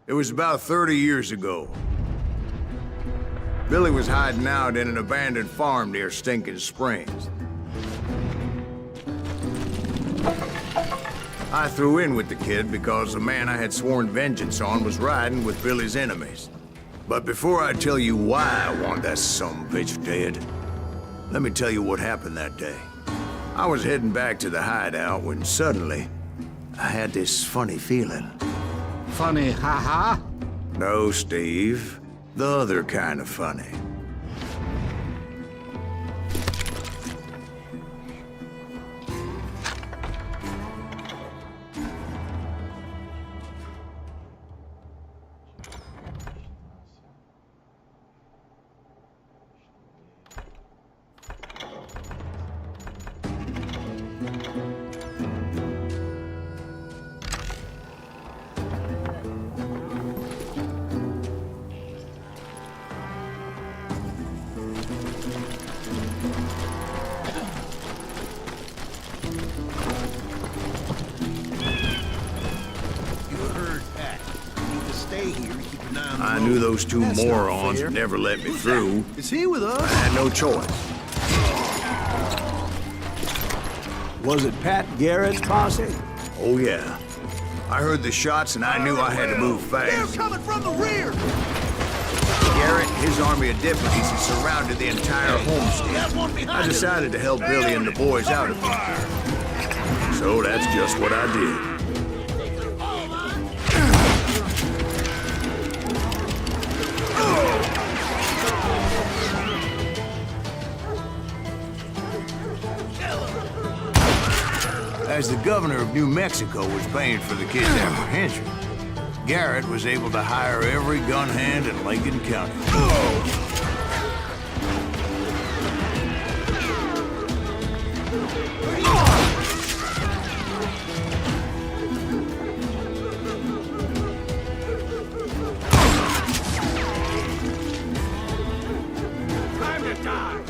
It was about 30 years ago. Billy was hiding out in an abandoned farm near Stinking Springs. I threw in with the kid because the man I had sworn vengeance on was riding with Billy's enemies. But before I tell you why I want that sumbitch dead, let me tell you what happened that day. I was heading back to the hideout when suddenly I had this funny feeling. Funny, haha? No, Steve. The other kind of funny. I knew those two morons would never let me through. Is he with us? I had no choice. Was it Pat Garrett's posse? Oh, yeah. I heard the shots and I knew I had to move fast. They're coming from the rear! Garrett, his army of deputies had surrounded the entire homestead. I decided to help Billy and the boys out of it. So that's just what I did. As the governor of New Mexico was paying for the kid's apprehension, Garrett was able to hire every gun hand in Lincoln County. Time to die!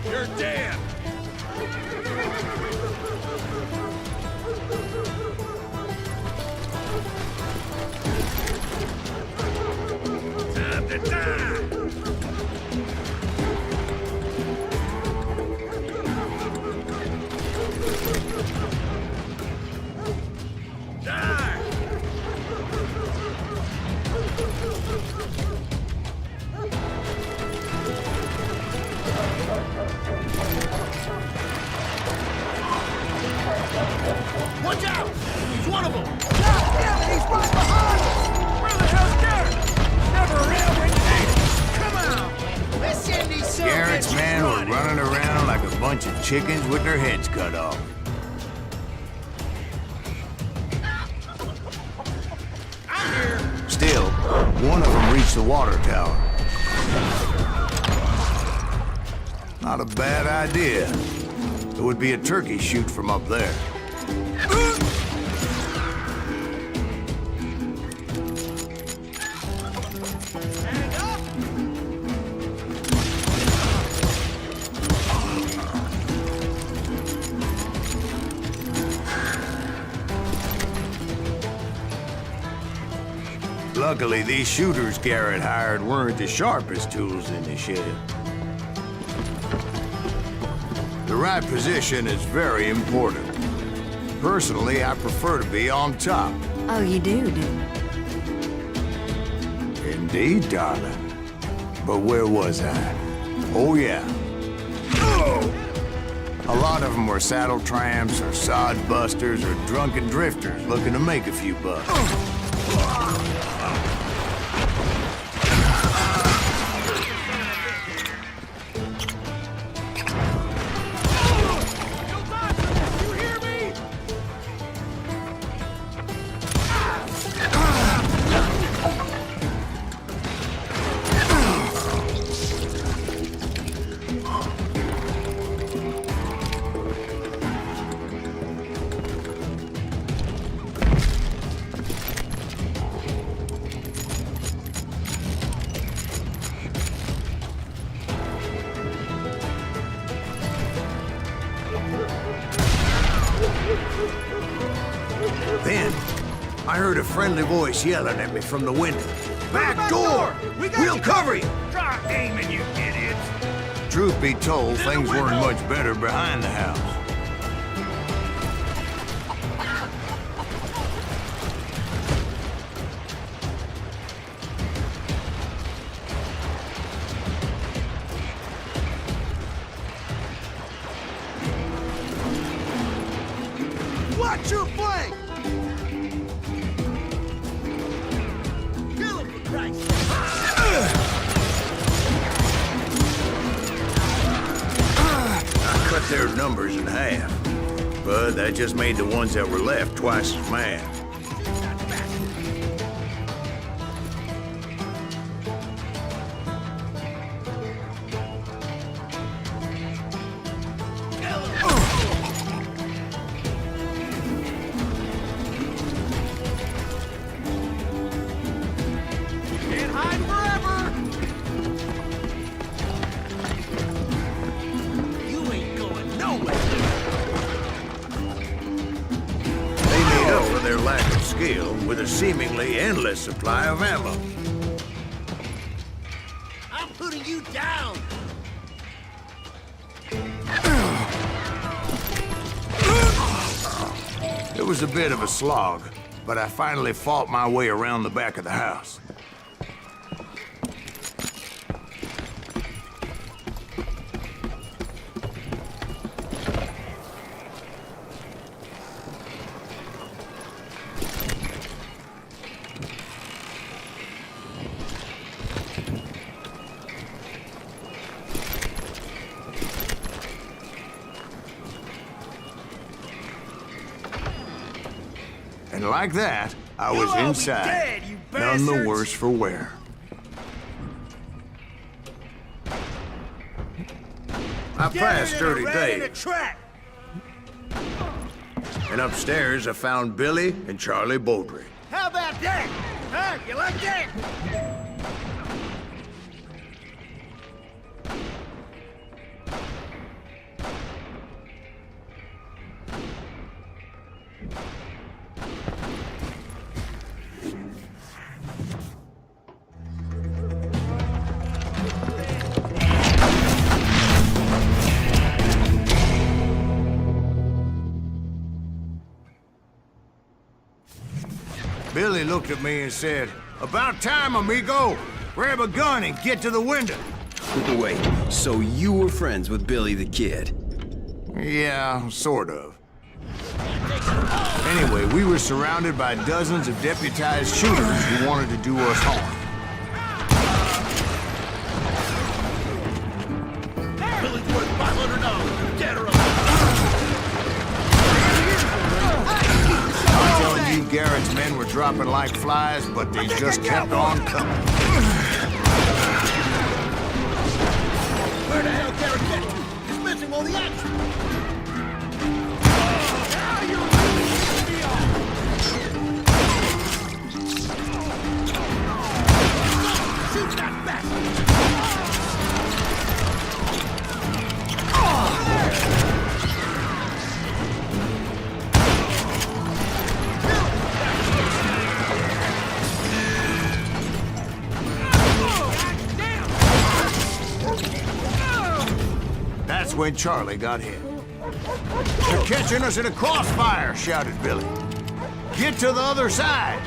You're dead! Time to die! Die! Watch out! He's one of them! God damn it, he's right behind us! Where the hell's Garrett? Never around when you Come on! Let's send these sons Garrett's men were running around like a bunch of chickens with their heads cut off. I'm here! Still, one of them reached the water tower. Not a bad idea. There would be a turkey shoot from up there. Luckily, these shooters Garrett hired weren't the sharpest tools in the shed. The right position is very important. Personally, I prefer to be on top. Oh, you do? Indeed, darling. But where was I? Oh, yeah. A lot of them were saddle tramps or sod busters or drunken drifters looking to make a few bucks. Then, I heard a friendly voice yelling at me from the window. Back door! We'll cover you! Try aiming, you idiots! Truth be told, things weren't much better behind the house. Watch your flank! Kill him for Christ's sake! I cut their numbers in half, but that just made the ones that were left twice as mad. Can't hide forever! You ain't going nowhere! They made up for their lack of skill with a seemingly endless supply of ammo. I'm putting you down! It was a bit of a slog, but I finally fought my way around the back of the house. And like that, I was You'll all be inside, dead, you none the bastards! worse for wear. I passed Dead in a Dirty rat in a Dave, trap! and upstairs I found Billy and Charlie Beaudry. How about that? Huh? You like that? Billy looked at me and said, "About time, amigo! Grab a gun and get to the window." Wait, so you were friends with Billy the Kid? Yeah, sort of. Anyway, we were surrounded by dozens of deputized shooters who wanted to do us harm. Billy's worth $500, dead or alive! I'm telling you, Garrett's men were dropping like flies, but they just kept on coming. Where the hell Garrett get to? He's missing all the action! Now you're pissing me off! Shoot that bastard! That's when Charlie got hit. "They're catching us in a crossfire," shouted Billy. "Get to the other side!"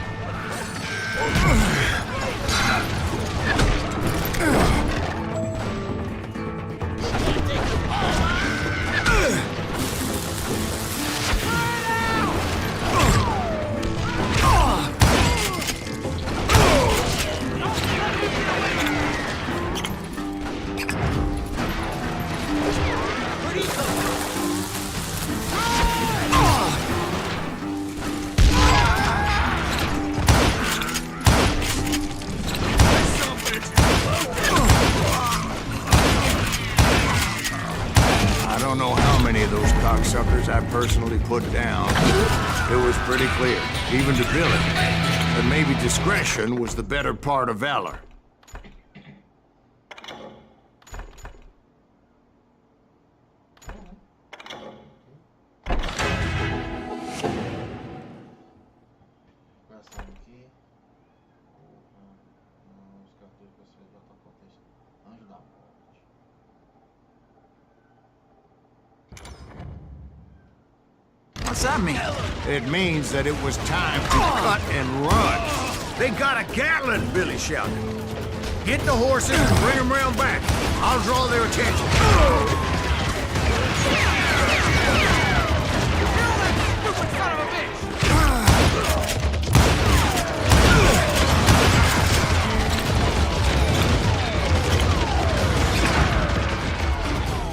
I don't know how many of those cocksuckers I personally put down. It was pretty clear, even to Billy, that maybe discretion was the better part of valor. What's that mean? It means that it was time to cut and run. They got a Gatling, Billy shouted. Get the horses and bring them round back. I'll draw their attention.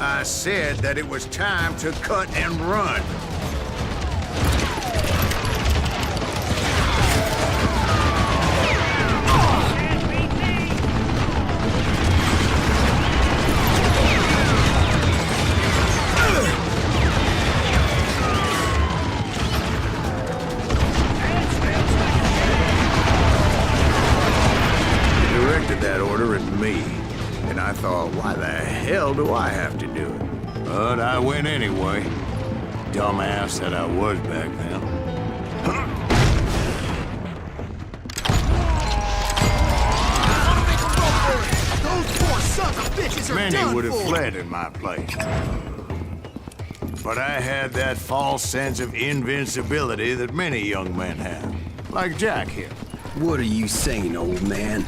I said that it was time to cut and run. He directed that order at me. And I thought, why the hell do I have to do it? But I went anyway. Dumbass that I was back then. Those poor sons of bitches are Many done would have for. fled in my place. But I had that false sense of invincibility that many young men have. Like Jack here. What are you saying, old man?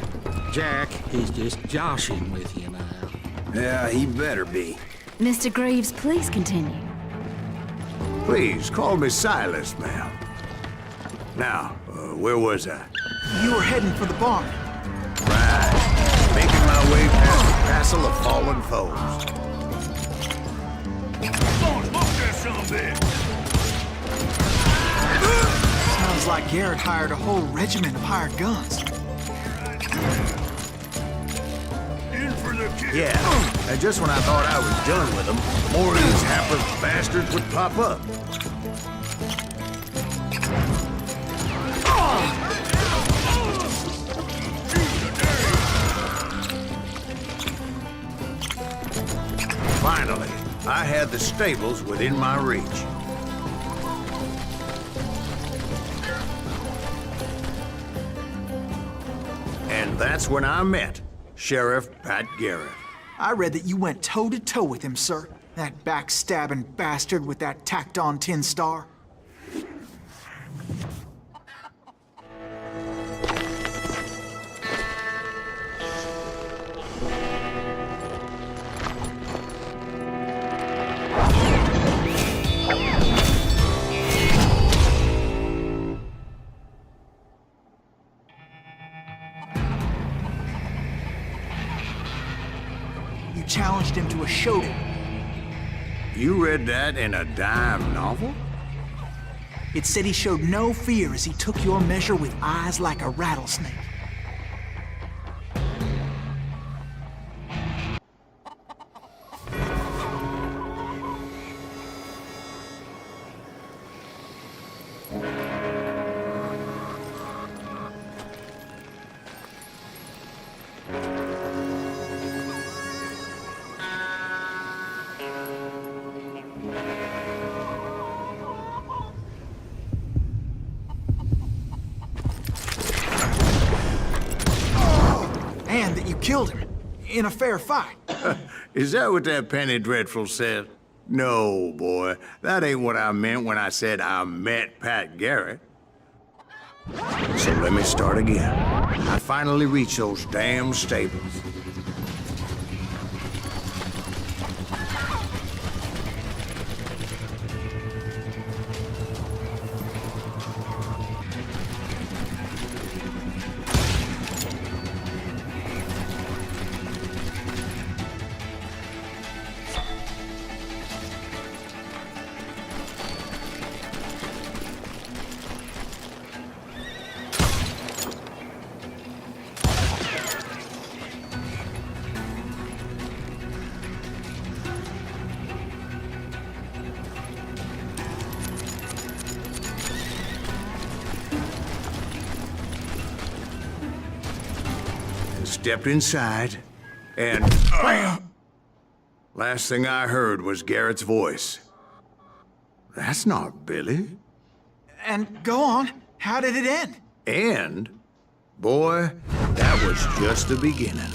Jack, he's just joshing with you now. Yeah, he better be. Mr. Greaves, please continue. Please, call me Silas, ma'am. Now, where was I? You were heading for the barn. Right. Making my way past the castle of fallen foes. Sounds like Garrett hired a whole regiment of hired guns. Yeah, and just when I thought I was done with them, more of these hapless bastards would pop up. Finally, I had the stables within my reach. And that's when I met Sheriff Pat Garrett. I read that you went toe-to-toe with him, sir. That backstabbing bastard with that tacked-on tin star. You challenged him to a showdown. You read that in a dime novel? It said he showed no fear as he took your measure with eyes like a rattlesnake. And that you killed him in a fair fight. Is that what that Penny Dreadful said? No, boy. That ain't what I meant when I said I met Pat Garrett. So let me start again. I finally reached those damn stables. Stepped inside, and bam! Last thing I heard was Garrett's voice. That's not Billy. And go on, how did it end? And, boy, that was just the beginning.